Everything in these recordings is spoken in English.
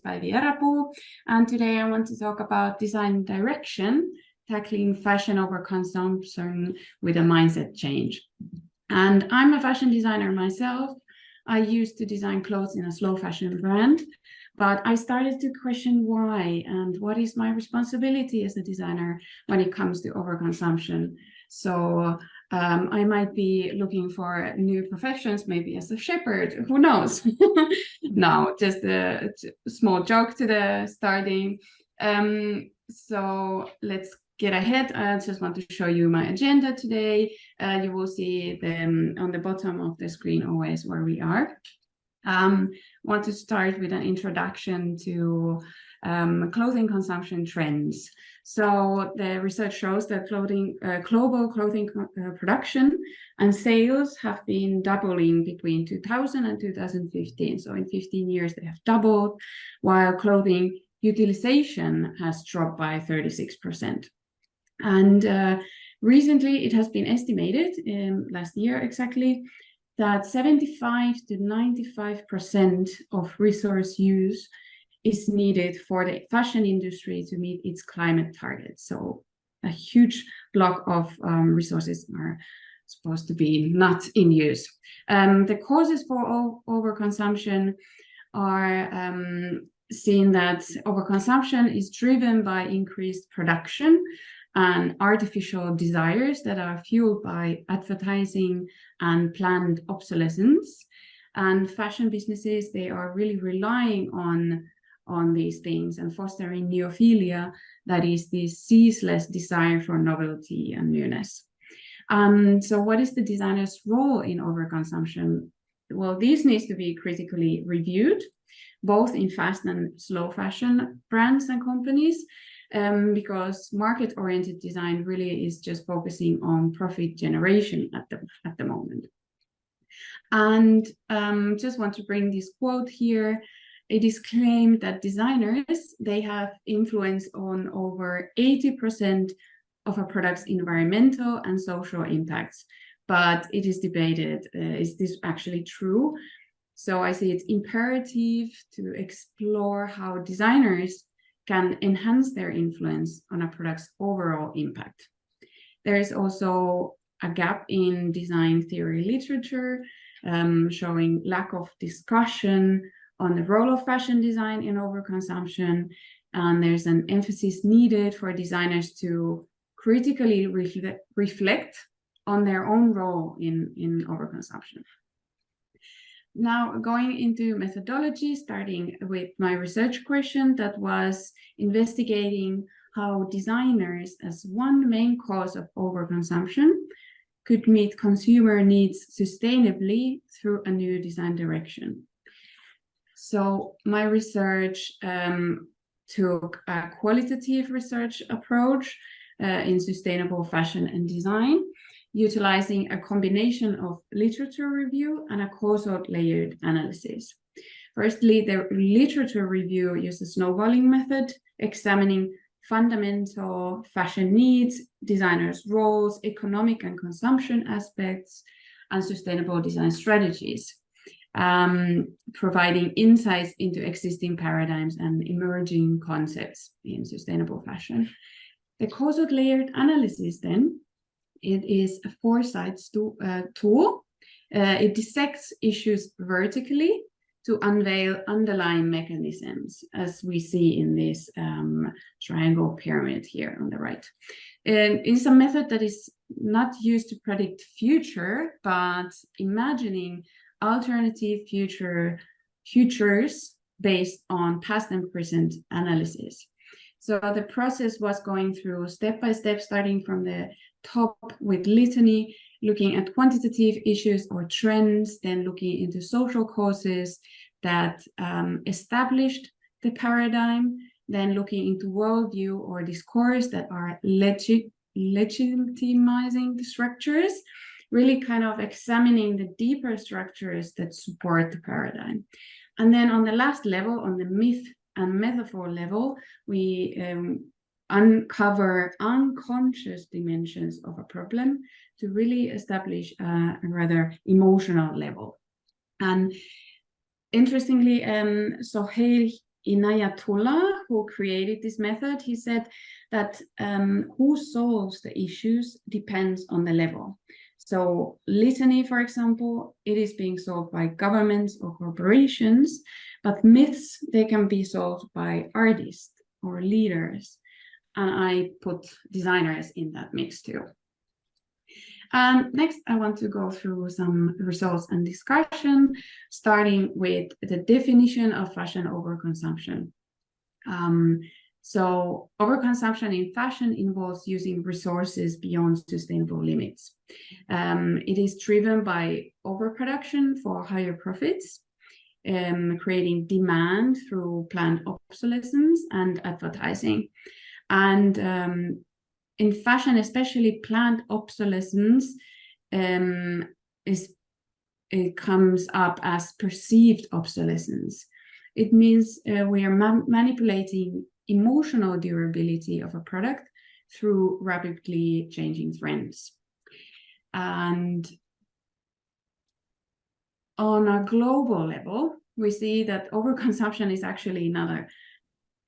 Päivi Erapuu, and today I want to talk about design direction, tackling fashion overconsumption with a mindset change. And I'm a fashion designer myself. I used to design clothes in a slow fashion brand, but I started to question why and what is my responsibility as a designer when it comes to overconsumption. So I might be looking for new professions, maybe as a shepherd, who knows? No, just a small joke to the starting. So let's get ahead. I just want to show you my agenda today. You will see them on the bottom of the screen always where we are. Want to start with an introduction to clothing consumption trends. So the research shows that global clothing production and sales have been doubling between 2000 and 2015. So in 15 years, they have doubled, while clothing utilization has dropped by 36%. And recently, it has been estimated, last year exactly, that 75 to 95% of resource use is needed for the fashion industry to meet its climate targets. So a huge block of resources are supposed to be not in use. The causes for overconsumption are seen that overconsumption is driven by increased production and artificial desires that are fueled by advertising and planned obsolescence. And fashion businesses, they are really relying on these things and fostering neophilia, that is this ceaseless desire for novelty and newness. So what is the designer's role in overconsumption? Well, this needs to be critically reviewed, both in fast and slow fashion brands and companies, because market-oriented design really is just focusing on profit generation at the moment. And just want to bring this quote here. It is claimed that designers, they have influence on over 80% of a product's environmental and social impacts, but it is debated, is this actually true? So I say it's imperative to explore how designers can enhance their influence on a product's overall impact. There is also a gap in design theory literature, showing lack of discussion on the role of fashion design in overconsumption. And there's an emphasis needed for designers to critically reflect on their own role in overconsumption. Now, going into methodology, starting with my research question that was investigating how designers, as one main cause of overconsumption, could meet consumer needs sustainably through a new design direction. So my research took a qualitative research approach in sustainable fashion and design, utilizing a combination of literature review and a causal layered analysis. Firstly, the literature review uses snowballing method, examining fundamental fashion needs, designers' roles, economic and consumption aspects, and sustainable design strategies, providing insights into existing paradigms and emerging concepts in sustainable fashion. The causal layered analysis then, it is a foresight tool. It dissects issues vertically to unveil underlying mechanisms, as we see in this triangle pyramid here on the right. It is a method that is not used to predict future, but imagining alternative futures based on past and present analysis. So the process was going through step by step, starting from the top with litany, looking at quantitative issues or trends, then looking into social causes that established the paradigm, then looking into worldview or discourse that are legitimizing the structures, really kind of examining the deeper structures that support the paradigm. And then on the last level, on the myth and metaphor level, we uncover unconscious dimensions of a problem to really establish a rather emotional level. And interestingly, Sohail Inayatullah, who created this method, he said that who solves the issues depends on the level. So litany, for example, it is being solved by governments or corporations, but myths, they can be solved by artists or leaders. And I put designers in that mix too. Next, I want to go through some results and discussion, starting with the definition of fashion overconsumption. So overconsumption in fashion involves using resources beyond sustainable limits. It is driven by overproduction for higher profits, creating demand through planned obsolescence and advertising. And in fashion, especially planned obsolescence, it comes up as perceived obsolescence. It means we are manipulating emotional durability of a product through rapidly changing trends. And on a global level, we see that overconsumption is actually not a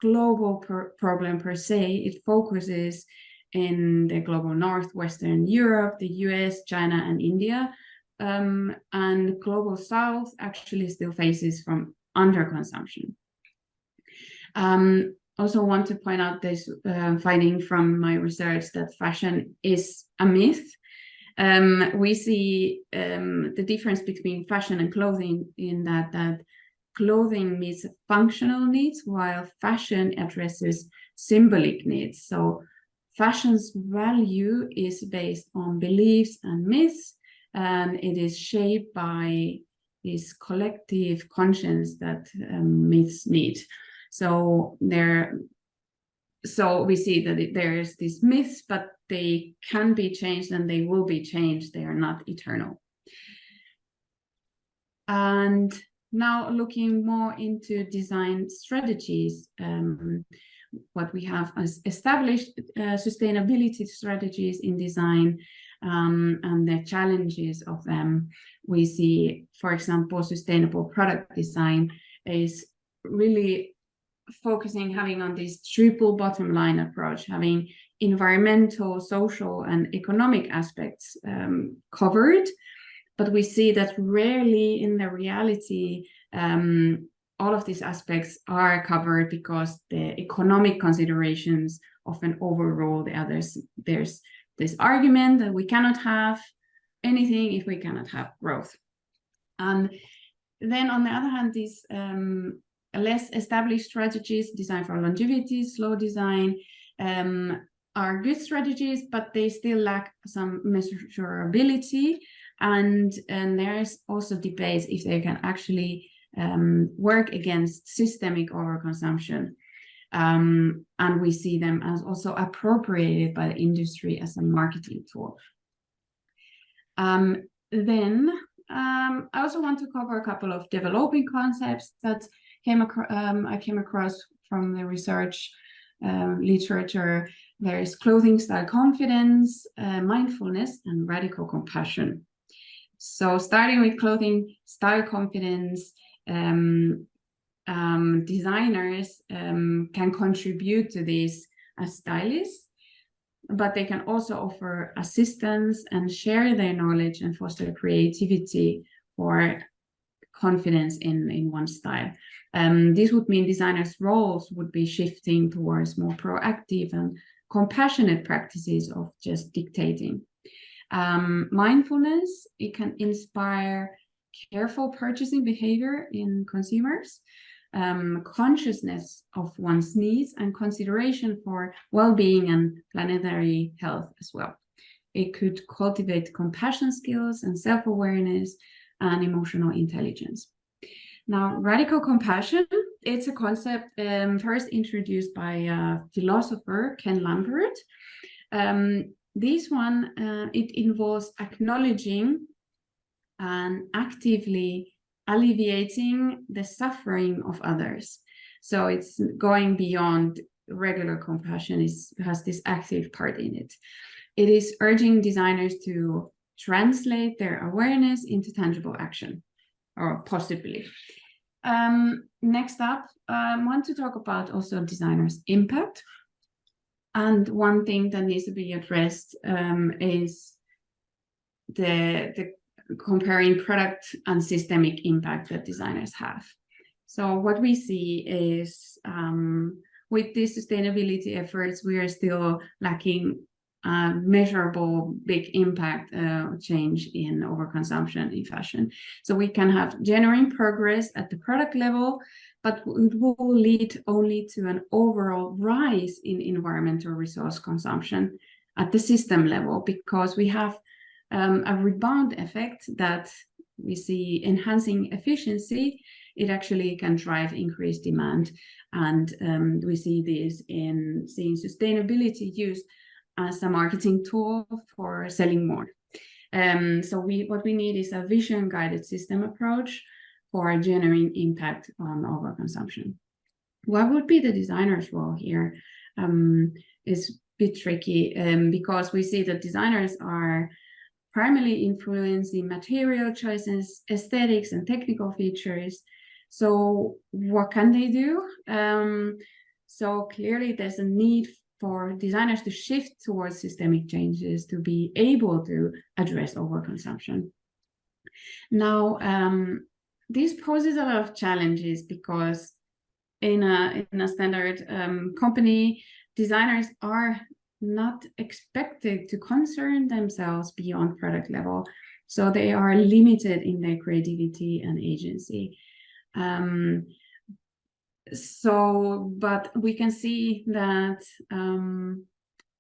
global problem per se. It focuses in the global north, Western Europe, the US, China, and India. And global south actually still faces from underconsumption. Also want to point out this finding from my research that fashion is a myth. We see the difference between fashion and clothing in that clothing meets functional needs, while fashion addresses symbolic needs. So fashion's value is based on beliefs and myths, and it is shaped by this collective conscience that myths need. So we see that there's these myths, but they can be changed and they will be changed. They are not eternal. And now looking more into design strategies, what we have as established sustainability strategies in design and the challenges of them. We see, for example, sustainable product design is really having on this triple bottom line approach, having environmental, social, and economic aspects covered. But we see that rarely in the reality, all of these aspects are covered because the economic considerations often overrule the others. There's this argument that we cannot have anything if we cannot have growth. And then on the other hand, these less established strategies, design for longevity, slow design, are good strategies, but they still lack some measurability. And there is also debate if they can actually work against systemic overconsumption. And we see them as also appropriated by the industry as a marketing tool. Then I also want to cover a couple of developing concepts that I came across from the research literature. There's clothing style confidence, mindfulness, and radical compassion. So starting with clothing style confidence, designers can contribute to this as stylists, but they can also offer assistance and share their knowledge and foster creativity for confidence in one style. This would mean designers' roles would be shifting towards more proactive and compassionate practices of just dictating. Mindfulness, it can inspire careful purchasing behavior in consumers, consciousness of one's needs, and consideration for well-being and planetary health as well. It could cultivate compassion skills and self-awareness and emotional intelligence. Now, radical compassion, it's a concept first introduced by philosopher Ken Lambert. This one, it involves acknowledging and actively alleviating the suffering of others. So it's going beyond regular compassion, has this active part in it. It is urging designers to translate their awareness into tangible action, or possibly. Next up, I want to talk about also designers' impact. And one thing that needs to be addressed is the comparing product and systemic impact that designers have. So what we see is with these sustainability efforts, we are still lacking measurable big impact change in overconsumption in fashion. So we can have genuine progress at the product level, but it will lead only to an overall rise in environmental resource consumption at the system level, because we have a rebound effect that we see enhancing efficiency. It actually can drive increased demand. And we see this in seeing sustainability used as a marketing tool for selling more. So what we need is a vision-guided system approach for a genuine impact on overconsumption. What would be the designer's role here is a bit tricky because we see that designers are primarily influencing material choices, aesthetics, and technical features. So what can they do? So clearly there's a need for designers to shift towards systemic changes to be able to address overconsumption. Now, this poses a lot of challenges because in a standard company, designers are not expected to concern themselves beyond product level. So they are limited in their creativity and agency. But we can see that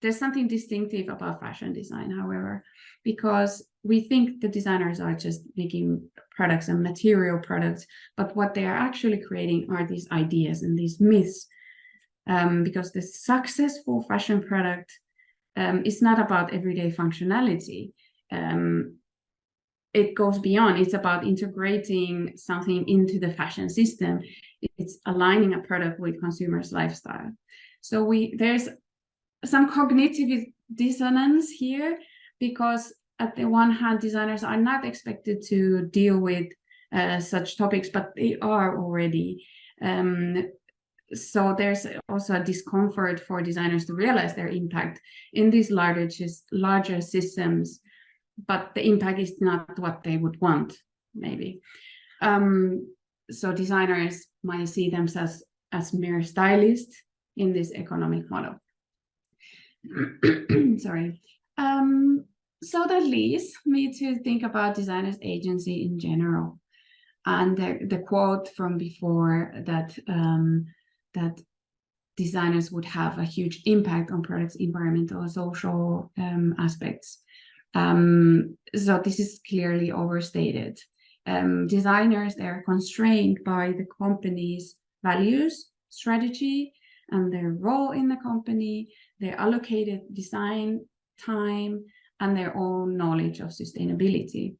there's something distinctive about fashion design, however, because we think the designers are just making products and material products, but what they are actually creating are these ideas and these myths. Because the successful fashion product is not about everyday functionality. It goes beyond. It's about integrating something into the fashion system. It's aligning a product with consumers' lifestyle. So there's some cognitive dissonance here, because at the one hand, designers are not expected to deal with such topics, but they are already. So there's also a discomfort for designers to realize their impact in these larger systems, but the impact is not what they would want, maybe. So designers might see themselves as mere stylists in this economic model. Sorry. So that leads me to think about designers' agency in general. And the quote from before that designers would have a huge impact on products' environmental and social aspects. So this is clearly overstated. Designers, they are constrained by the company's values, strategy, and their role in the company, their allocated design time, and their own knowledge of sustainability.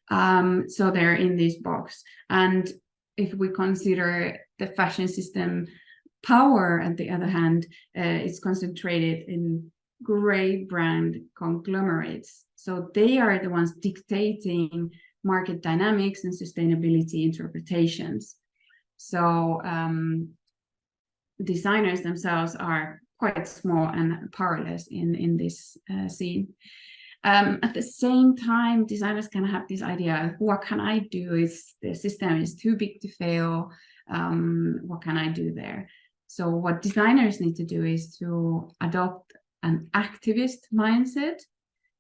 So they're in this box. And if we consider the fashion system power, on the other hand, it's concentrated in great brand conglomerates. So they are the ones dictating market dynamics and sustainability interpretations. So designers themselves are quite small and powerless in this scene. At the same time, designers can have this idea, what can I do if the system is too big to fail? What can I do there? So what designers need to do is to adopt an activist mindset.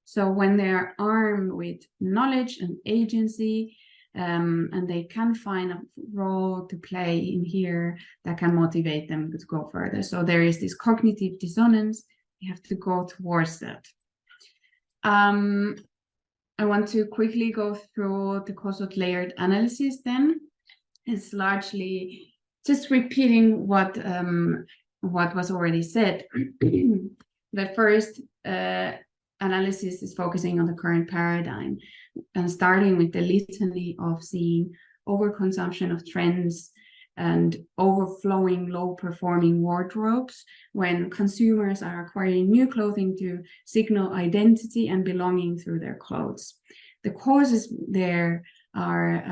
So when they're armed with knowledge and agency, and they can find a role to play in here that can motivate them to go further. So there is this cognitive dissonance. You have to go towards that. I want to quickly go through the causal layered analysis then. It's largely just repeating what was already said. The first analysis is focusing on the current paradigm and starting with the litany of seeing overconsumption of trends and overflowing low-performing wardrobes when consumers are acquiring new clothing to signal identity and belonging through their clothes. The causes there are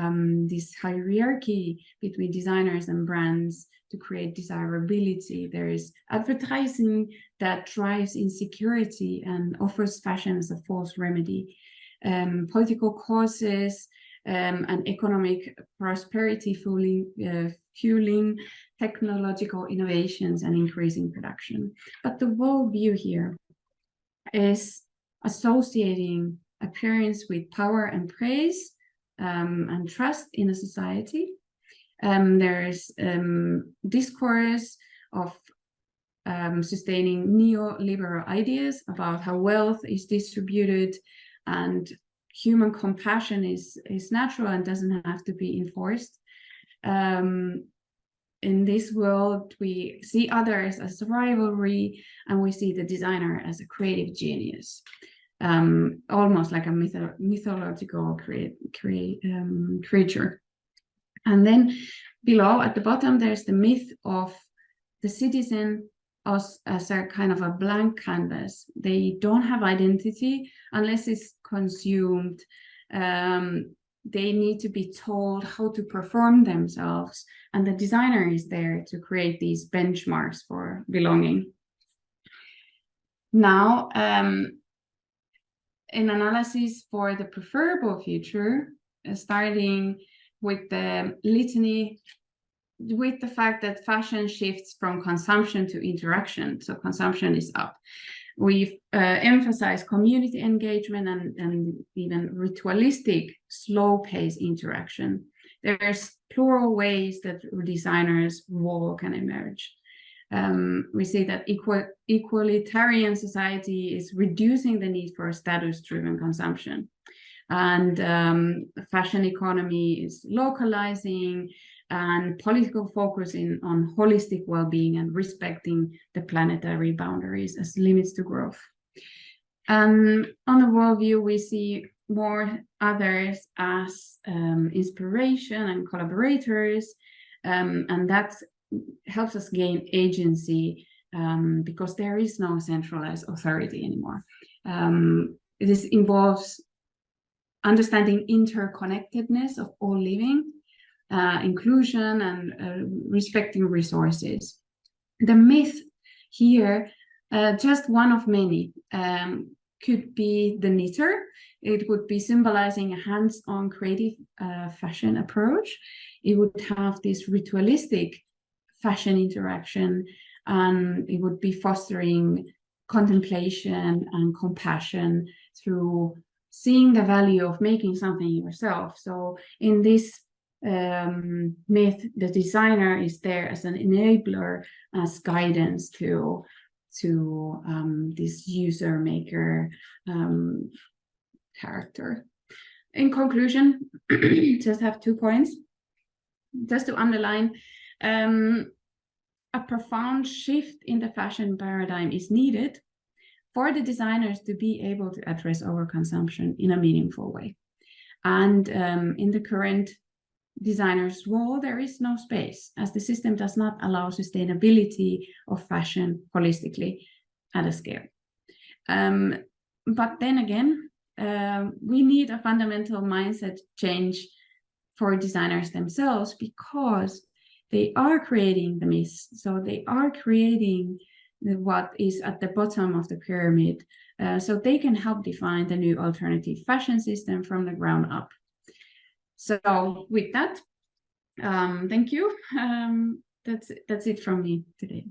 this hierarchy between designers and brands to create desirability. There is advertising that drives insecurity and offers fashion as a false remedy. Political causes and economic prosperity fueling technological innovations and increasing production. But the worldview here is associating appearance with power and praise and trust in a society. There's discourse of sustaining neoliberal ideas about how wealth is distributed and human compassion is natural and doesn't have to be enforced. In this world, we see others as rivalry, and we see the designer as a creative genius, almost like a mythological creature. And then below at the bottom, there's the myth of the citizen as a kind of a blank canvas. They don't have identity unless it's consumed. They need to be told how to perform themselves, and the designer is there to create these benchmarks for belonging. Now, in analysis for the preferable future, starting with the litany, with the fact that fashion shifts from consumption to interaction, so consumption is up. We've emphasized community engagement and even ritualistic, slow-paced interaction. There's plural ways that designers' role can emerge. We see that equalitarian society is reducing the need for status-driven consumption. And fashion economy is localizing, and political focusing on holistic well-being and respecting the planetary boundaries as limits to growth. And on the worldview, we see more others as inspiration and collaborators, and that helps us gain agency because there is no centralized authority anymore. This involves understanding interconnectedness of all living, inclusion, and respecting resources. The myth here, just one of many, could be the knitter. It would be symbolizing a hands-on creative fashion approach. It would have this ritualistic fashion interaction, and it would be fostering contemplation and compassion through seeing the value of making something yourself. So in this myth, the designer is there as an enabler, as guidance to this user maker character. In conclusion, just have 2 points. Just to underline, a profound shift in the fashion paradigm is needed for the designers to be able to address overconsumption in a meaningful way. And in the current designer's role, there is no space, as the system does not allow sustainability of fashion holistically at a scale. But then again, we need a fundamental mindset change for designers themselves, because they are creating the myths. So they are creating what is at the bottom of the pyramid, so they can help define the new alternative fashion system from the ground up. So with that, thank you. That's it from me today.